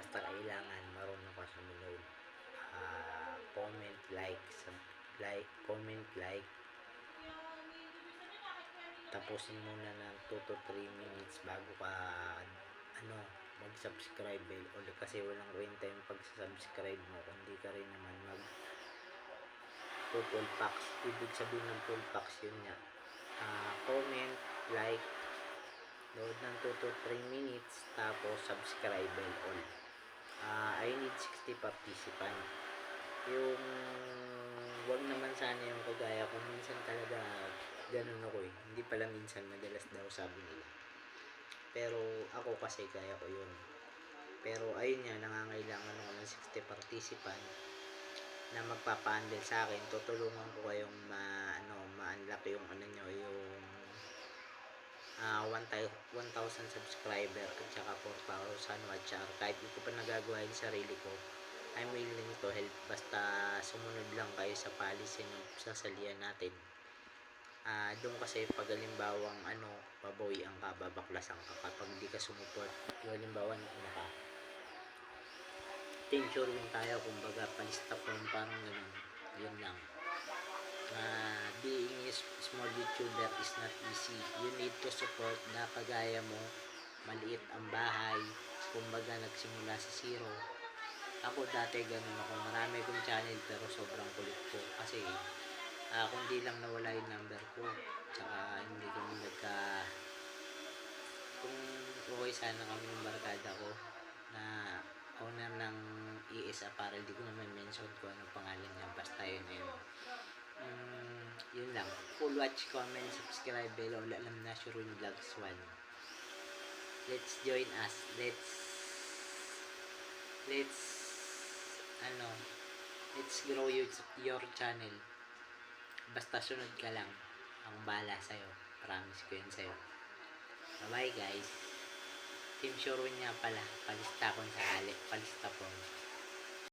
basta kailangan marunong ka sumunod. Comment, like, tapusin muna ng 2 to 3 minutes bago ka mag-subscribe ulit, kasi walang kwenta yung pag-subscribe mo kung di ka rin naman full packs. Ibig sabihin ng full packs yun nga, comment, like, load ng 2 to 3 minutes, tapos subscribe all. I need 60 participant. Yung wag naman sana yung kagaya kung minsan talaga ganun ako hindi pala minsan, madalas daw sabi nila, pero ako kasi kaya ko yun. Pero ayun nga, nangangailangan ako ng 60 participant na magpapa-handle sa akin. Tutulungan ko kayong ma-unlock yung yung 1,000 subscriber at saka 4,000 watch hour. Kahit hindi ko pa nagagawa yung sarili ko, I'm willing to help, basta sumunod lang kayo sa policy ng sasalian natin. Doon kasi pag halimbawang babawian ka, babaklasan ka kapag hindi ka sumuport. Yung halimbawa tension yung tayo, kumbaga palista po, parang ganun. Yun lang. Being a small YouTuber is not easy. You need to support na kagaya mo, maliit ang bahay, kumbaga nagsimula sa zero. Ako dati ganun ako, marami akong channel pero sobrang kulit ko kasi kundi lang nawala yung number ko, tsaka hindi kami kung okay sana kami ng barkada ko na owner ng ES Apparel, di ko naman mention kung anong pangalan niya, basta yun yun lang. Full watch, comment, subscribe, bell, alam na Shurin Vlogs 1. Let's join us, let's grow your channel. Basta sunod ka lang, ang bala sa'yo, promise ko yun sa'yo. Bye bye guys. Team Sherwin nga pala, palista kung sakali, palista po.